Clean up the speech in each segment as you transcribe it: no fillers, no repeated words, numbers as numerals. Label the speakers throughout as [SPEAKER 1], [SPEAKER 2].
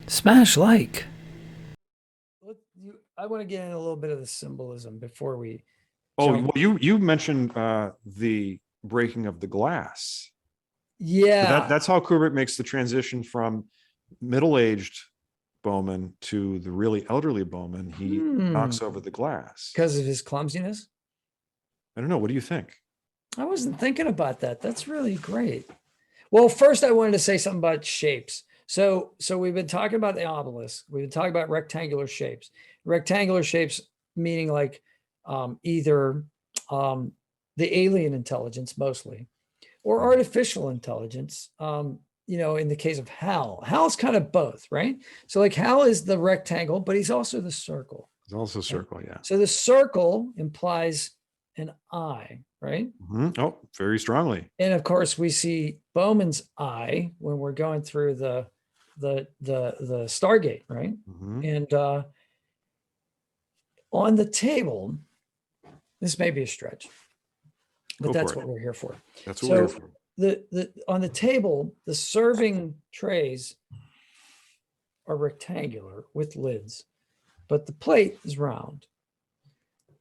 [SPEAKER 1] Smash like.
[SPEAKER 2] I want to get in a little bit of the symbolism before we
[SPEAKER 3] Oh,
[SPEAKER 2] jump.
[SPEAKER 3] well, you mentioned the breaking of the glass. So
[SPEAKER 2] Yeah.
[SPEAKER 3] that's how Kubrick makes the transition from middle-aged Bowman to the really elderly Bowman. He knocks over the glass.
[SPEAKER 2] Because of his clumsiness?
[SPEAKER 3] I don't know. What do you think?
[SPEAKER 2] I wasn't thinking about that. That's really great. Well, first I wanted to say something about shapes. So we've been talking about the obelisk. We've been talking about rectangular shapes. Rectangular shapes meaning like either the alien intelligence mostly, or artificial intelligence. In the case of Hal's kind of both, right? So like Hal is the rectangle, but he's also the circle.
[SPEAKER 3] It's also a circle, yeah.
[SPEAKER 2] So the circle implies an eye, right?
[SPEAKER 3] Oh, very strongly.
[SPEAKER 2] And of course, we see Bowman's eye when we're going through the Stargate, right? And on the table, this may be a stretch, but that's what we're here for.
[SPEAKER 3] That's what we're here for.
[SPEAKER 2] On the table, the serving trays are rectangular with lids, but the plate is round.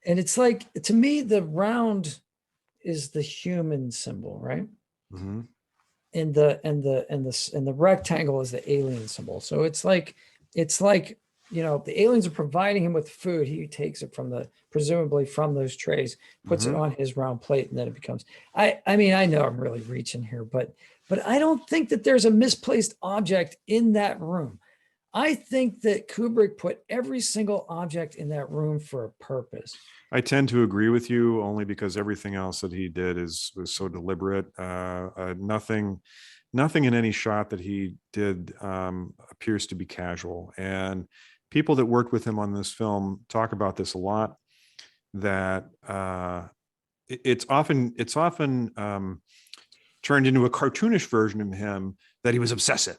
[SPEAKER 2] And it's like, to me, the round is the human symbol, right? And the rectangle is the alien symbol. So it's like the aliens are providing him with food. He takes it presumably from those trays, puts it on his round plate, and then it becomes. I mean, I know I'm really reaching here, but I don't think that there's a misplaced object in that room. I think that Kubrick put every single object in that room for a purpose.
[SPEAKER 3] I tend to agree with you only because everything else that he did was so deliberate. Nothing in any shot that he did appears to be casual. And people that worked with him on this film talk about this a lot, that it's often turned into a cartoonish version of him that he was obsessive.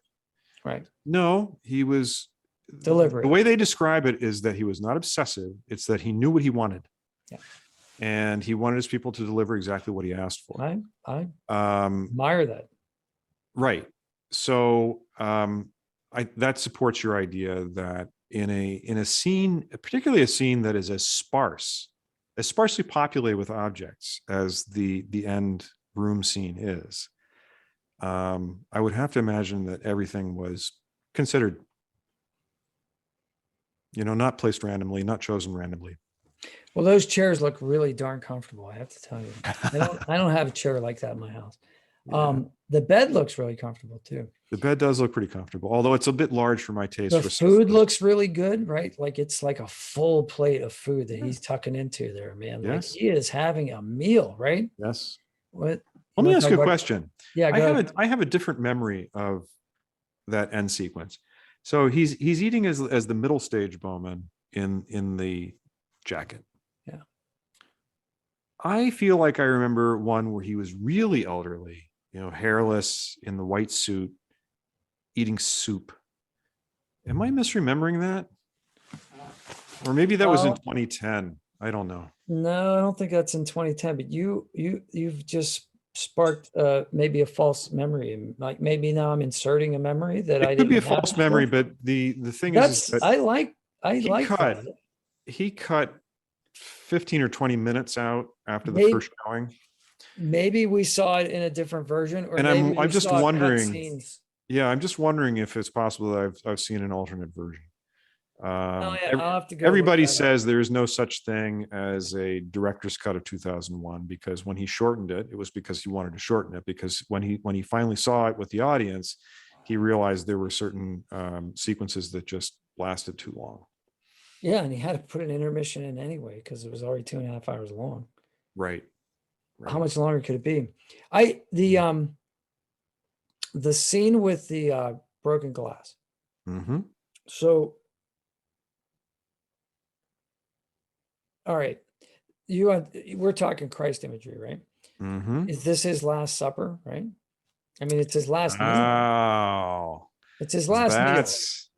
[SPEAKER 2] Right.
[SPEAKER 3] No, he was
[SPEAKER 2] deliberate.
[SPEAKER 3] The way they describe it is that he was not obsessive. It's that he knew what he wanted.
[SPEAKER 2] Yeah.
[SPEAKER 3] And he wanted his people to deliver exactly what he asked for.
[SPEAKER 2] I admire that.
[SPEAKER 3] Right. So that supports your idea that in a scene, particularly a scene that is as sparsely populated with objects as the end room scene is, I would have to imagine that everything was considered, not placed randomly, not chosen randomly.
[SPEAKER 2] Well, those chairs look really darn comfortable, I have to tell you. I don't have a chair like that in my house. Yeah. The bed looks really comfortable too.
[SPEAKER 3] The bed does look pretty comfortable, although it's a bit large for my taste.
[SPEAKER 2] The food looks really good, right? Like it's like a full plate of food that he's tucking into there, man. Yes. Like he is having a meal, right?
[SPEAKER 3] Yes.
[SPEAKER 2] What?
[SPEAKER 3] Let me ask you a question.
[SPEAKER 2] Yeah,
[SPEAKER 3] I have a different memory of that end sequence. So he's eating as the middle stage Bowman in the jacket.
[SPEAKER 2] Yeah.
[SPEAKER 3] I feel like I remember one where he was really elderly, hairless, in the white suit, eating soup. Am I misremembering that? Or maybe that was in 2010. I don't know.
[SPEAKER 2] No, I don't think that's in 2010, but you've just sparked maybe a false memory. Like maybe now I'm inserting a memory that I didn't.
[SPEAKER 3] It could be a false memory, but the thing is that
[SPEAKER 2] I like that.
[SPEAKER 3] He cut 15 or 20 minutes out after the first showing.
[SPEAKER 2] Maybe we saw it in a different version, or
[SPEAKER 3] and I'm just wondering. Yeah, I'm just wondering if it's possible that I've seen an alternate version.
[SPEAKER 2] I'll have to go.
[SPEAKER 3] Everybody says there is no such thing as a director's cut of 2001, because when he shortened it, it was because he wanted to shorten it, because when he finally saw it with the audience, he realized there were certain sequences that just lasted too long.
[SPEAKER 2] Yeah, and he had to put an intermission in anyway because it was already 2.5 hours long.
[SPEAKER 3] Right.
[SPEAKER 2] How much longer could it be? The scene with the broken glass.
[SPEAKER 3] Mm-hmm.
[SPEAKER 2] So, all right, we're talking Christ imagery, right?
[SPEAKER 3] Mm-hmm.
[SPEAKER 2] Is this his Last Supper, right? I mean, it's his last meal.
[SPEAKER 3] Oh,
[SPEAKER 2] it's his last meal.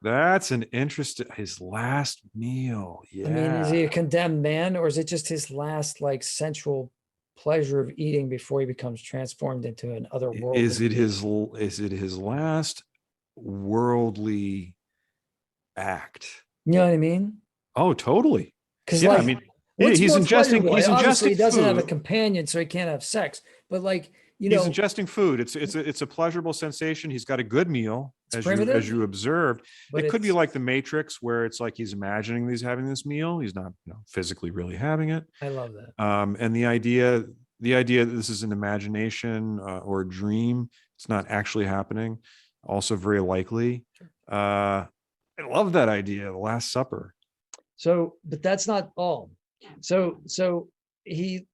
[SPEAKER 3] That's an interesting, his last meal. Yeah.
[SPEAKER 2] I mean, is he a condemned man, or is it just his last like sensual pleasure of eating before he becomes transformed into an other world?
[SPEAKER 3] Is it his last worldly act.
[SPEAKER 2] You know what I mean?
[SPEAKER 3] Oh, totally.
[SPEAKER 2] Because
[SPEAKER 3] Yeah,
[SPEAKER 2] like,
[SPEAKER 3] I mean,
[SPEAKER 2] what's
[SPEAKER 3] he's
[SPEAKER 2] more
[SPEAKER 3] ingesting.
[SPEAKER 2] pleasurable?
[SPEAKER 3] He's
[SPEAKER 2] Obviously, he
[SPEAKER 3] ingesting
[SPEAKER 2] doesn't have a
[SPEAKER 3] food.
[SPEAKER 2] companion, so he can't have sex. But like, you
[SPEAKER 3] He's
[SPEAKER 2] know,
[SPEAKER 3] ingesting food. It's a pleasurable sensation. He's got a good meal,
[SPEAKER 2] it's
[SPEAKER 3] as
[SPEAKER 2] primitive,
[SPEAKER 3] you observed.
[SPEAKER 2] but
[SPEAKER 3] It could be
[SPEAKER 2] it's.
[SPEAKER 3] like the Matrix, where it's like he's imagining he's having this meal. He's not, physically really having it.
[SPEAKER 2] I love that.
[SPEAKER 3] And the idea that this is an imagination or a dream, it's not actually happening, also very likely. I love that idea, the Last Supper.
[SPEAKER 2] So, but that's not all. So he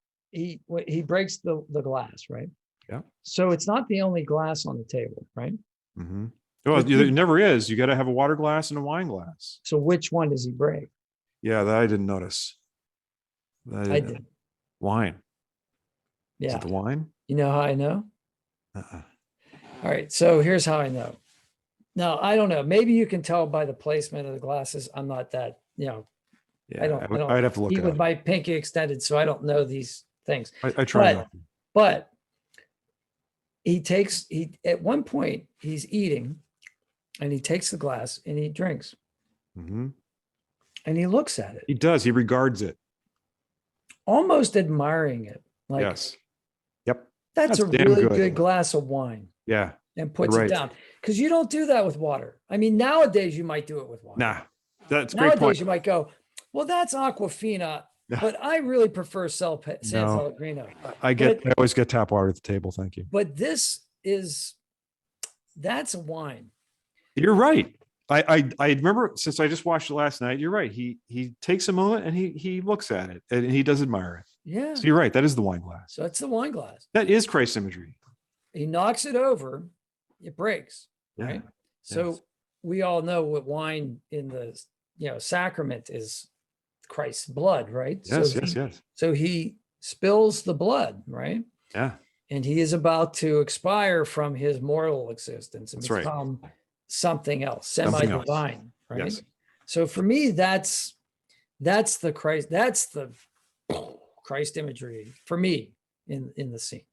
[SPEAKER 2] breaks the glass, right?
[SPEAKER 3] Yeah.
[SPEAKER 2] So it's not the only glass on the table, right?
[SPEAKER 3] Mm-hmm. Well,
[SPEAKER 2] But
[SPEAKER 3] it never is. You got to have a water glass and a wine glass.
[SPEAKER 2] So which one does he break?
[SPEAKER 3] Yeah, that I didn't notice.
[SPEAKER 2] I did.
[SPEAKER 3] Wine. Is
[SPEAKER 2] Yeah.
[SPEAKER 3] it the wine?
[SPEAKER 2] You know how I know?
[SPEAKER 3] Uh-uh.
[SPEAKER 2] All right. So here's how I know. Now, I don't know. Maybe you can tell by the placement of the glasses. I'm not that,
[SPEAKER 3] Yeah,
[SPEAKER 2] I don't
[SPEAKER 3] I'd have to look
[SPEAKER 2] eat
[SPEAKER 3] it
[SPEAKER 2] with
[SPEAKER 3] up.
[SPEAKER 2] my pinky extended, so I don't know these things.
[SPEAKER 3] I try not to.
[SPEAKER 2] But at one point he's eating and he takes the glass and he drinks
[SPEAKER 3] Mm-hmm.
[SPEAKER 2] and he looks at it,
[SPEAKER 3] He does. He regards it.
[SPEAKER 2] almost admiring it. Like,
[SPEAKER 3] Yes. Yep.
[SPEAKER 2] that's a
[SPEAKER 3] damn
[SPEAKER 2] really good glass of wine,
[SPEAKER 3] Yeah.
[SPEAKER 2] and puts
[SPEAKER 3] Right.
[SPEAKER 2] it down. Because you don't do that with water. I mean, nowadays you might do it with water.
[SPEAKER 3] Nah, that's a great
[SPEAKER 2] Nowadays
[SPEAKER 3] point.
[SPEAKER 2] you might go, well, that's Aquafina, but I really prefer San
[SPEAKER 3] No.
[SPEAKER 2] Pellegrino.
[SPEAKER 3] I always get tap water at the table. Thank you.
[SPEAKER 2] But that's a wine.
[SPEAKER 3] You're right. I remember, since I just watched it last night. You're right. He takes a moment and he looks at it and he does admire it.
[SPEAKER 2] Yeah.
[SPEAKER 3] So you're right. That is the wine glass.
[SPEAKER 2] So that's the wine glass.
[SPEAKER 3] That is Christ imagery.
[SPEAKER 2] He knocks it over, it breaks.
[SPEAKER 3] Yeah.
[SPEAKER 2] Right. So
[SPEAKER 3] Yes.
[SPEAKER 2] we all know what wine in the sacrament is, Christ's blood, right?
[SPEAKER 3] Yes. Yes.
[SPEAKER 2] So he spills the blood, right?
[SPEAKER 3] Yeah.
[SPEAKER 2] And he is about to expire from his mortal existence and
[SPEAKER 3] That's right.
[SPEAKER 2] become something else,
[SPEAKER 3] Something else.
[SPEAKER 2] semi-divine, right?
[SPEAKER 3] Yes.
[SPEAKER 2] So for me, that's the Christ, that's the Christ imagery for me in the scene.